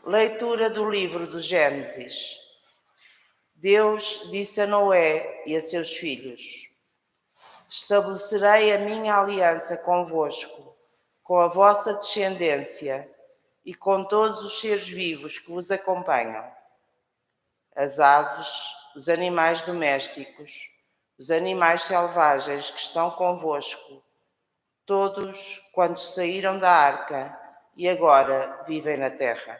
Leitura do livro do Gênesis. Deus disse a Noé e a seus filhos: estabelecerei a minha aliança convosco, com a vossa descendência e com todos os seres vivos que vos acompanham. As aves, os animais domésticos, os animais selvagens que estão convosco, todos quantos saíram da arca e agora vivem na terra.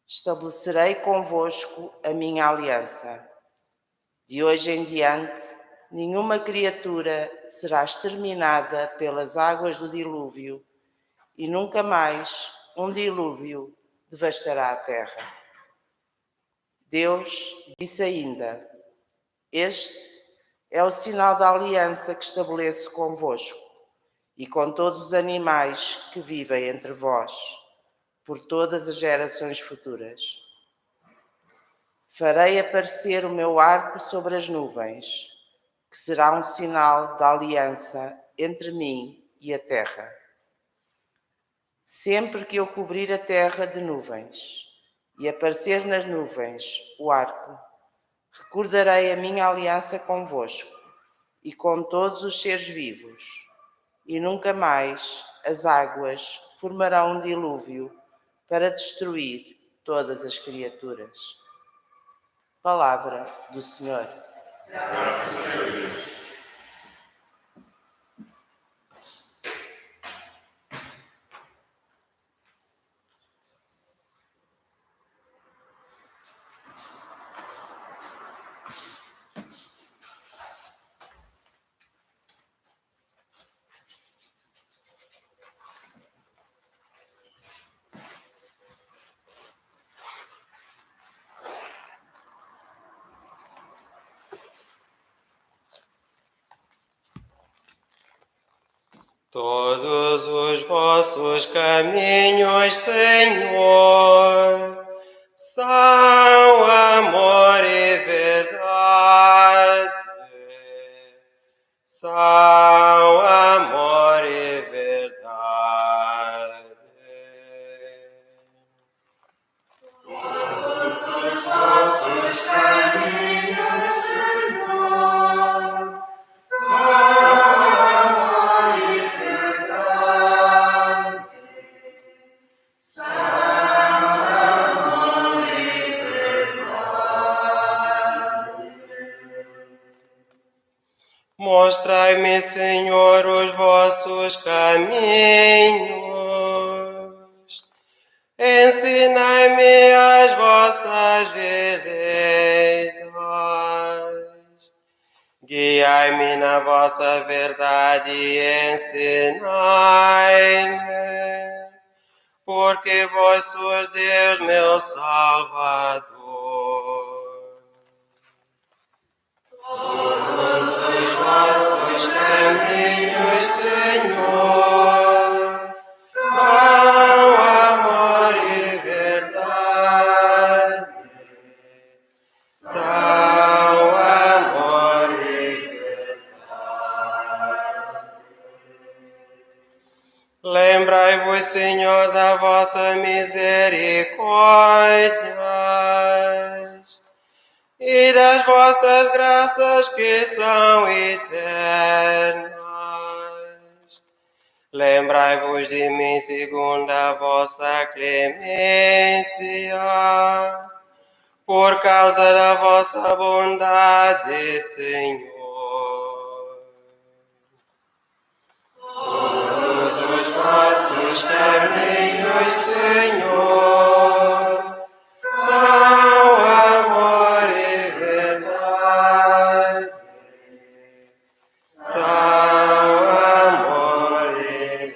Estabelecerei convosco a minha aliança. De hoje em diante, nenhuma criatura será exterminada pelas águas do dilúvio, e nunca mais um dilúvio devastará a terra. Deus disse ainda: este é o sinal da aliança que estabeleço convosco e com todos os animais que vivem entre vós, por todas as gerações futuras. Farei aparecer o meu arco sobre as nuvens, que será um sinal da aliança entre mim e a terra. Sempre que eu cobrir a terra de nuvens e aparecer nas nuvens o arco, recordarei a minha aliança convosco e com todos os seres vivos, e nunca mais as águas formarão um dilúvio para destruir todas as criaturas. Palavra do Senhor. Graças a Deus. Todos os vossos caminhos, Senhor, são amor e verdade. São amor e verdade. Todos os vossos caminhos, Senhor, mostrai-me, Senhor, os vossos caminhos. Ensinai-me as vossas veredas. Guiai-me na vossa verdade e ensinai-me, porque vós sois Deus, meu Salvador. Todos os vossos caminhos, Senhor, são amor e verdade. São amor e verdade. Lembrai-vos, Senhor, da vossa misericórdia e das vossas graças que são eternas. Lembrai-vos de mim segundo a vossa clemência, por causa da vossa bondade, Senhor. Todos os vossos caminhos, Senhor, são amor e verdade. São amor e verdade.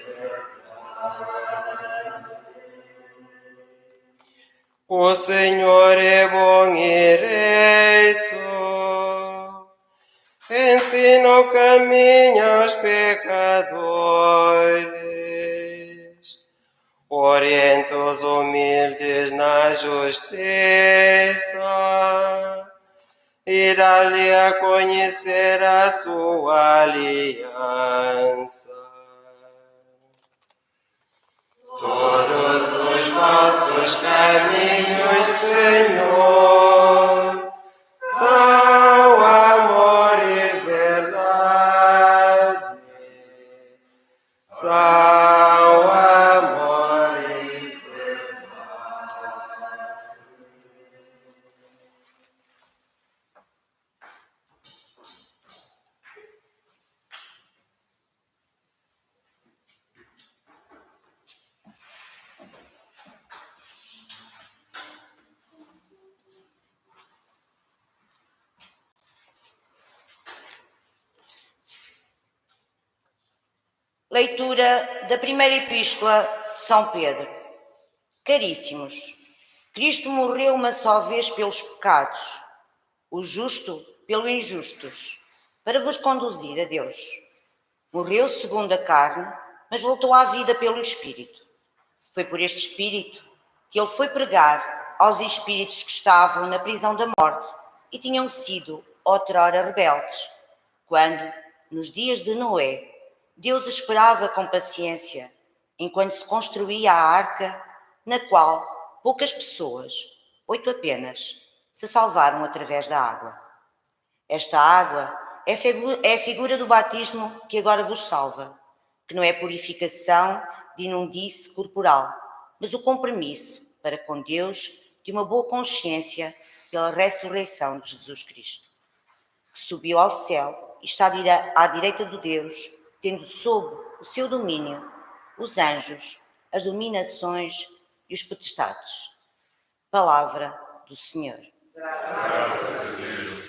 O Senhor é bom e reto, ensina o caminho aos pecadores, orienta os humildes na justiça e dá-lhe a conhecer a sua aliança. todos os vossos caminhos, Senhor, são amor e verdade. São amor e Leitura da primeira epístola de São Pedro. Caríssimos, Cristo morreu uma só vez pelos pecados, o justo pelo injustos, para vos conduzir a Deus. Morreu segundo a carne, mas voltou à vida pelo Espírito. Foi por este Espírito que ele foi pregar aos espíritos que estavam na prisão da morte e tinham sido outrora rebeldes, quando, nos dias de Noé, Deus esperava com paciência, enquanto se construía a arca, na qual poucas pessoas, 8 apenas, se salvaram através da água. Esta água é a figura do batismo que agora vos salva, que não é purificação de imundície corporal, mas o compromisso para com Deus de uma boa consciência pela ressurreição de Jesus Cristo, que subiu ao céu e está à direita de Deus, tendo sob o seu domínio os anjos, as dominações e os potestades. Palavra do Senhor. Graças a Deus.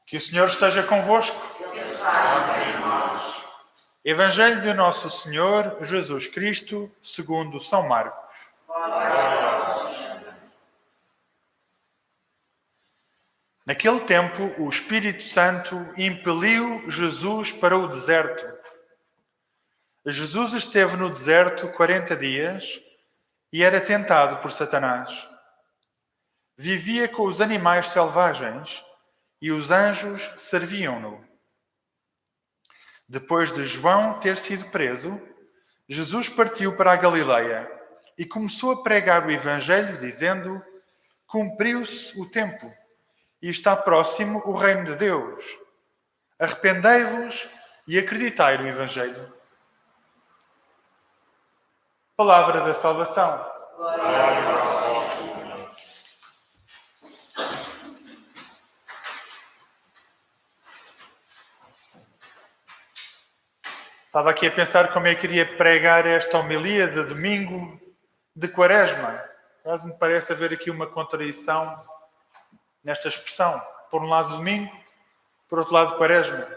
Que o Senhor esteja convosco. Evangelho de Nosso Senhor Jesus Cristo, segundo São Marcos. Naquele tempo, o Espírito Santo impeliu Jesus para o deserto. Jesus esteve no deserto 40 dias e era tentado por Satanás. Vivia com os animais selvagens e os anjos serviam-no. Depois de João ter sido preso, Jesus partiu para a Galileia e começou a pregar o Evangelho, dizendo: cumpriu-se o tempo e está próximo o reino de Deus. Arrependei-vos e acreditai no Evangelho. Palavra da salvação. Estava aqui a pensar como eu queria pregar esta homilia de domingo de Quaresma. Quase me parece haver aqui uma contradição nesta expressão. Por um lado domingo, por outro lado Quaresma.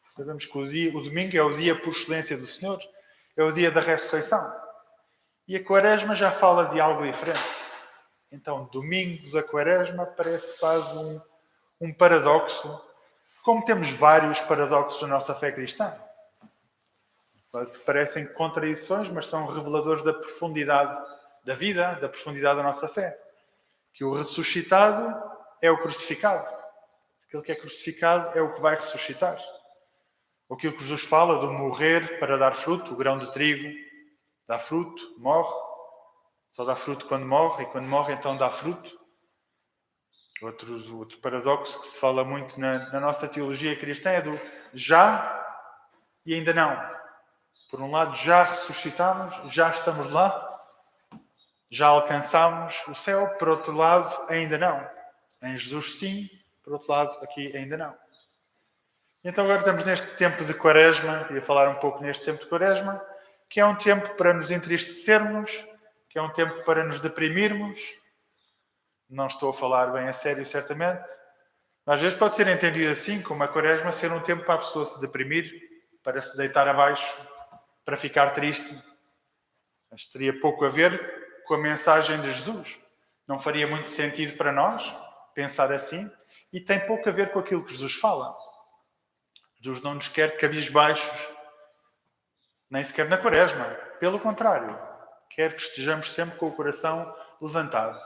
Sabemos que o domingo é o dia por excelência do Senhor, é o dia da ressurreição. E a Quaresma já fala de algo diferente. Então, domingo da Quaresma parece quase um paradoxo, como temos vários paradoxos na nossa fé cristã. Quase que parecem contradições, mas são reveladores da profundidade da vida, da profundidade da nossa fé. Que o ressuscitado é o crucificado. Aquele que é crucificado é o que vai ressuscitar. Aquilo que Jesus fala do morrer para dar fruto, o grão de trigo dá fruto, morre, só dá fruto quando morre, e quando morre então dá fruto. Outro paradoxo que se fala muito na nossa teologia cristã é do já e ainda não. Por um lado, já ressuscitamos, já estamos lá, já alcançamos o céu. Por outro lado, ainda não. Em Jesus, sim. Por outro lado, aqui ainda não. Então agora estamos neste tempo de Quaresma, ia falar um pouco neste tempo de Quaresma, que é um tempo para nos entristecermos, que é um tempo para nos deprimirmos. Não estou a falar bem a sério, certamente. Às vezes pode ser entendido assim, como a Quaresma ser um tempo para a pessoa se deprimir, para se deitar abaixo, para ficar triste. Mas teria pouco a ver com a mensagem de Jesus. Não faria muito sentido para nós pensar assim, e tem pouco a ver com aquilo que Jesus fala. Jesus não nos quer cabisbaixos, nem sequer na Quaresma. Pelo contrário, quer que estejamos sempre com o coração levantado.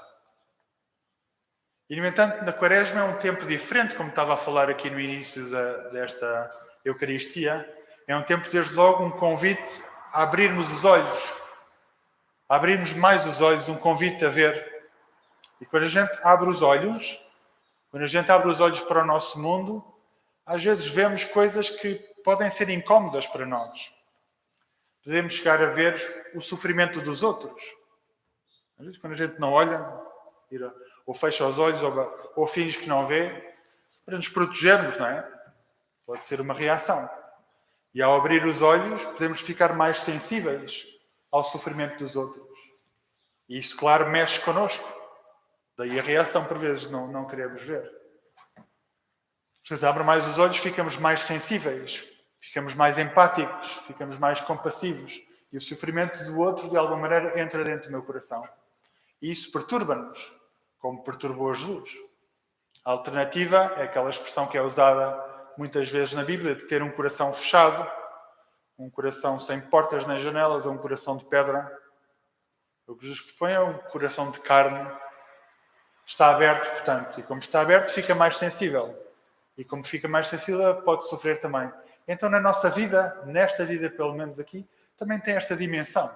E, no entanto, na Quaresma é um tempo diferente, como estava a falar aqui no início desta Eucaristia. É um tempo, desde logo, um convite a abrirmos os olhos, a abrirmos mais os olhos, um convite a ver. E quando a gente abre os olhos, para o nosso mundo, às vezes vemos coisas que podem ser incómodas para nós. Podemos chegar a ver o sofrimento dos outros. Às vezes, quando a gente não olha, ou fecha os olhos, ou finge que não vê, para nos protegermos, não é? Pode ser uma reação. E ao abrir os olhos, podemos ficar mais sensíveis ao sofrimento dos outros. E isso, claro, mexe connosco. Daí a reação, por vezes, não queremos ver. Se abre mais os olhos, ficamos mais sensíveis, ficamos mais empáticos, ficamos mais compassivos. E o sofrimento do outro, de alguma maneira, entra dentro do meu coração. E isso perturba-nos, como perturbou Jesus. A alternativa é aquela expressão que é usada muitas vezes na Bíblia, de ter um coração fechado, um coração sem portas nem janelas, ou um coração de pedra. O que Jesus propõe é um coração de carne. Está aberto, portanto, e como está aberto, fica mais sensível. E como fica mais sensível, pode sofrer também. Então, na nossa vida, nesta vida, pelo menos aqui, também tem esta dimensão.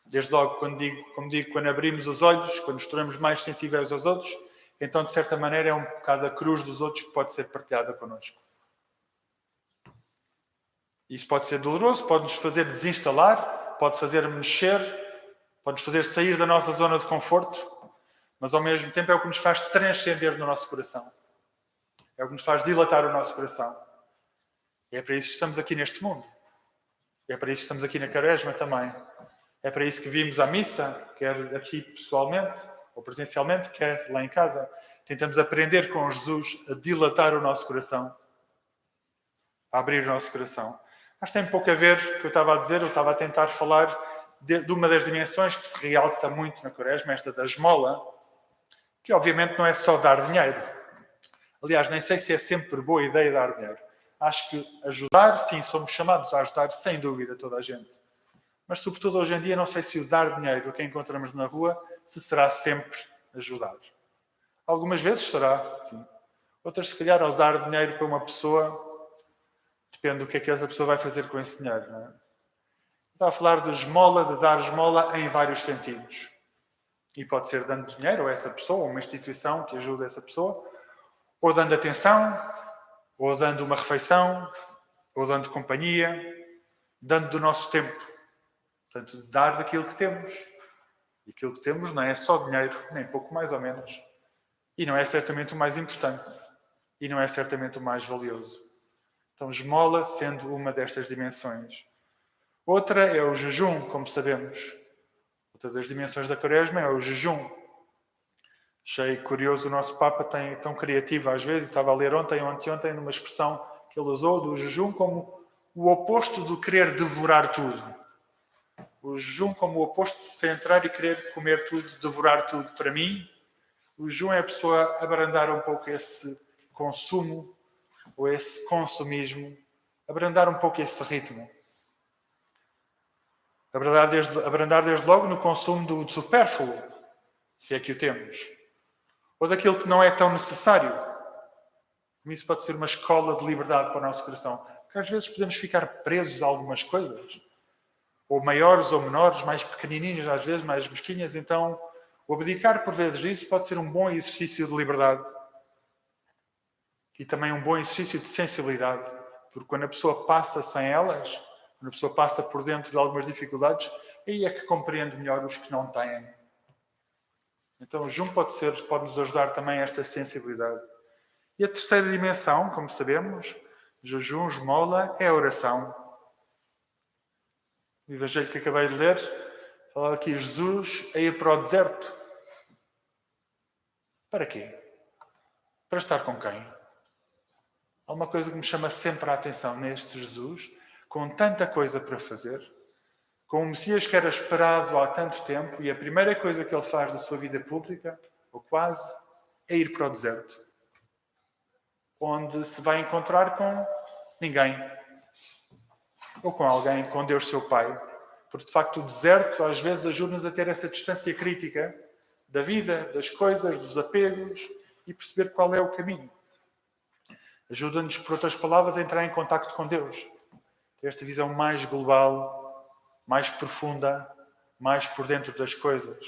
Desde logo, quando abrimos os olhos, quando nos tornamos mais sensíveis aos outros, então, de certa maneira, é um bocado a cruz dos outros que pode ser partilhada connosco. Isso pode ser doloroso, pode nos fazer desinstalar, pode fazer mexer, pode nos fazer sair da nossa zona de conforto, mas, ao mesmo tempo, é o que nos faz transcender no nosso coração. É o que nos faz dilatar o nosso coração. E é para isso que estamos aqui neste mundo. E é para isso que estamos aqui na Quaresma também. É para isso que vimos à missa, quer aqui pessoalmente, ou presencialmente, quer lá em casa. Tentamos aprender com Jesus a dilatar o nosso coração. A abrir o nosso coração. Mas tem pouco a ver com o que eu estava a dizer. Eu estava a tentar falar de uma das dimensões que se realça muito na Quaresma, esta da esmola, que obviamente não é só dar dinheiro. Aliás, nem sei se é sempre boa ideia dar dinheiro. Acho que ajudar, sim, somos chamados a ajudar, sem dúvida, toda a gente. Mas, sobretudo, hoje em dia, não sei se o dar dinheiro a quem encontramos na rua, se será sempre ajudar. Algumas vezes será, sim. Outras, se calhar, ao dar dinheiro para uma pessoa, depende do que é que essa pessoa vai fazer com esse dinheiro. Não é? Estava a falar de esmola, de dar esmola em vários sentidos. E pode ser dando dinheiro a essa pessoa, a uma instituição que ajuda essa pessoa, ou dando atenção, ou dando uma refeição, ou dando companhia, dando do nosso tempo. Portanto, dar daquilo que temos. E aquilo que temos não é só dinheiro, nem pouco mais ou menos. E não é certamente o mais importante. E não é certamente o mais valioso. Então, esmola sendo uma destas dimensões. Outra é o jejum, como sabemos. Outra das dimensões da Quaresma é o jejum. Achei curioso, o nosso Papa tem tão criativo às vezes. Estava a ler ontem ou anteontem numa expressão que ele usou do jejum como o oposto do querer devorar tudo. O jejum como o oposto de se entrar e querer comer tudo, devorar tudo. Para mim, o jejum é a pessoa abrandar um pouco esse consumo ou esse consumismo, abrandar um pouco esse ritmo. Abrandar desde logo no consumo do supérfluo, se é que o temos. Ou daquilo que não é tão necessário. Isso pode ser uma escola de liberdade para o nosso coração. Porque às vezes podemos ficar presos a algumas coisas, ou maiores ou menores, mais pequenininhas, às vezes mais mesquinhas. Então, o abdicar por vezes disso pode ser um bom exercício de liberdade e também um bom exercício de sensibilidade, porque quando a pessoa passa sem elas, quando a pessoa passa por dentro de algumas dificuldades, aí é que compreende melhor os que não têm. Então o jejum pode-nos ajudar também a esta sensibilidade. E a terceira dimensão, como sabemos, jejum, esmola, é a oração. O Evangelho que acabei de ler fala aqui Jesus a ir para o deserto. Para quê? Para estar com quem? Há uma coisa que me chama sempre a atenção neste Jesus, com tanta coisa para fazer, com um Messias que era esperado há tanto tempo, e a primeira coisa que ele faz da sua vida pública, ou quase, é ir para o deserto, onde se vai encontrar com ninguém, ou com alguém, com Deus seu Pai. Porque, de facto, o deserto às vezes ajuda-nos a ter essa distância crítica da vida, das coisas, dos apegos, e perceber qual é o caminho. Ajuda-nos, por outras palavras, a entrar em contacto com Deus. Ter esta visão mais global, mais profunda, mais por dentro das coisas.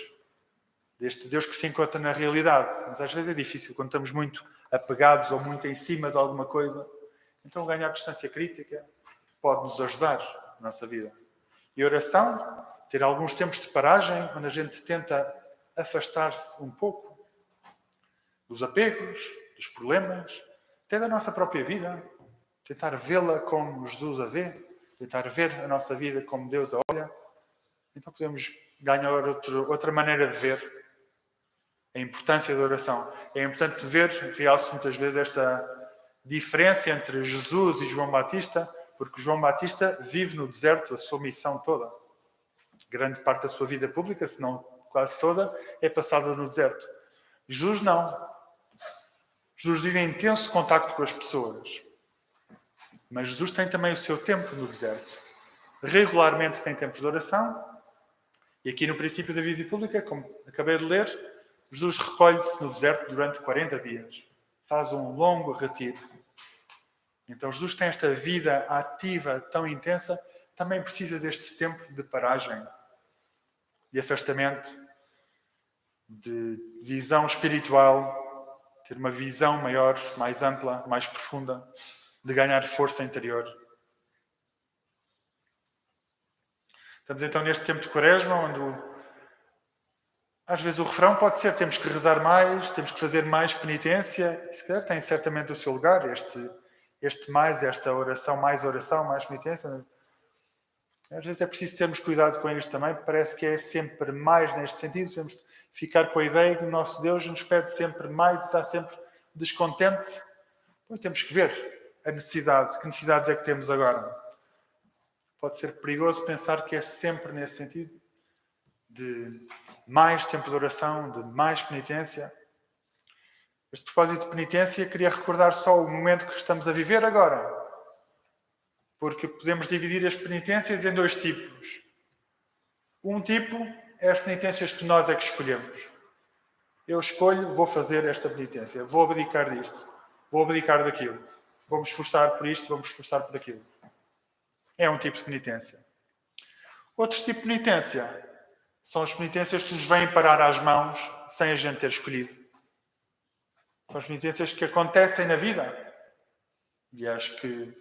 Deste Deus que se encontra na realidade. Mas às vezes é difícil, quando estamos muito apegados ou muito em cima de alguma coisa. Então ganhar distância crítica pode-nos ajudar na nossa vida. E a oração, ter alguns tempos de paragem, onde a gente tenta afastar-se um pouco dos apegos, dos problemas, até da nossa própria vida. Tentar vê-la como Jesus a vê, tentar ver a nossa vida como Deus a olha. Então podemos ganhar outra maneira de ver a importância da oração. É importante ver, realça muitas vezes esta diferença entre Jesus e João Batista, porque João Batista vive no deserto a sua missão toda. Grande parte da sua vida pública, se não quase toda, é passada no deserto. Jesus não. Jesus vive em intenso contacto com as pessoas. Mas Jesus tem também o seu tempo no deserto. Regularmente tem tempos de oração. E aqui no princípio da vida pública, como acabei de ler, Jesus recolhe-se no deserto durante 40 dias. Faz um longo retiro. Então Jesus tem esta vida ativa tão intensa, também precisa deste tempo de paragem, de afastamento, de visão espiritual, ter uma visão maior, mais ampla, mais profunda, de ganhar força interior. Estamos então neste tempo de Quaresma, onde às vezes o refrão pode ser: temos que rezar mais, temos que fazer mais penitência. E se calhar tem certamente o seu lugar, esta oração, mais penitência. Às vezes é preciso termos cuidado com isto também, parece que é sempre mais neste sentido. Temos de ficar com a ideia que o nosso Deus nos pede sempre mais e está sempre descontente. Pois temos que ver a necessidade, que necessidades é que temos agora. Pode ser perigoso pensar que é sempre nesse sentido, de mais tempo de oração, de mais penitência. Este propósito de penitência, queria recordar só o momento que estamos a viver agora. Porque podemos dividir as penitências em dois tipos. Um tipo é as penitências que nós é que escolhemos. Eu escolho, vou fazer esta penitência, vou abdicar disto, vou abdicar daquilo, vou me esforçar por isto, vou me esforçar por aquilo. É um tipo de penitência. Outro tipo de penitência são as penitências que nos vêm parar às mãos sem a gente ter escolhido. São as penitências que acontecem na vida. E acho que,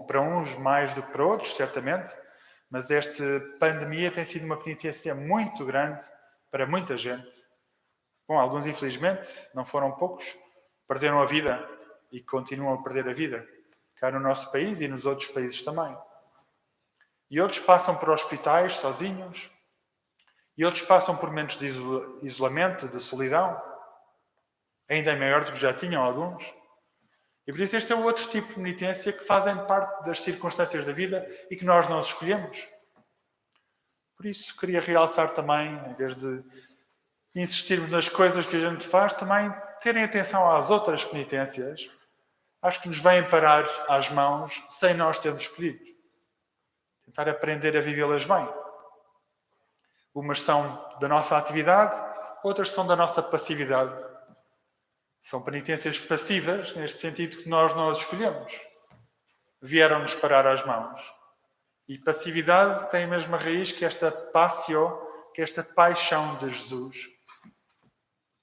para uns mais do que para outros, certamente, mas esta pandemia tem sido uma penitência muito grande para muita gente. Alguns, infelizmente, não foram poucos, perderam a vida e continuam a perder a vida, cá no nosso país e nos outros países também. E outros passam por hospitais sozinhos, e outros passam por momentos de isolamento, de solidão, ainda é maior do que já tinham alguns. E por isso este é o outro tipo de penitência que fazem parte das circunstâncias da vida e que nós não escolhemos. Por isso queria realçar também, em vez de insistirmos nas coisas que a gente faz, também terem atenção às outras penitências, às que nos vêm parar às mãos sem nós termos escolhido. Tentar aprender a vivê-las bem. Umas são da nossa atividade, outras são da nossa passividade. São penitências passivas, neste sentido que nós não as escolhemos. vieram-nos parar às mãos. E passividade tem a mesma raiz que esta passio, que esta paixão de Jesus.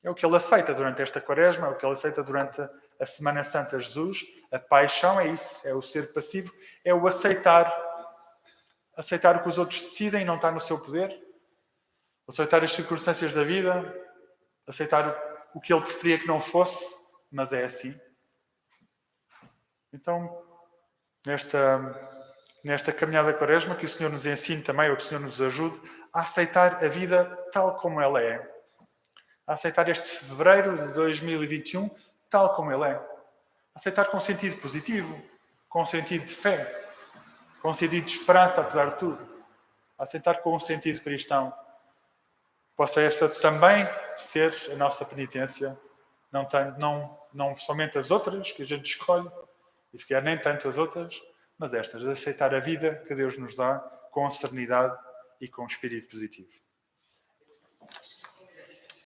É o que ele aceita durante esta quaresma, é o que ele aceita durante a Semana Santa de Jesus. A paixão é isso, é o ser passivo, é o aceitar. Aceitar o que os outros decidem e não está no seu poder. Aceitar as circunstâncias da vida. Aceitar o que ele preferia que não fosse, mas é assim. Então, nesta caminhada quaresma, que o Senhor nos ensine também, ou que o Senhor nos ajude a aceitar a vida tal como ela é. A aceitar este fevereiro de 2021 tal como ele é. A aceitar com sentido positivo, com sentido de fé, com sentido de esperança apesar de tudo. A aceitar com um sentido cristão. Possa essa também ser a nossa penitência, não somente as outras que a gente escolhe, e se calhar nem tanto as outras, mas estas, de aceitar a vida que Deus nos dá com serenidade e com espírito positivo.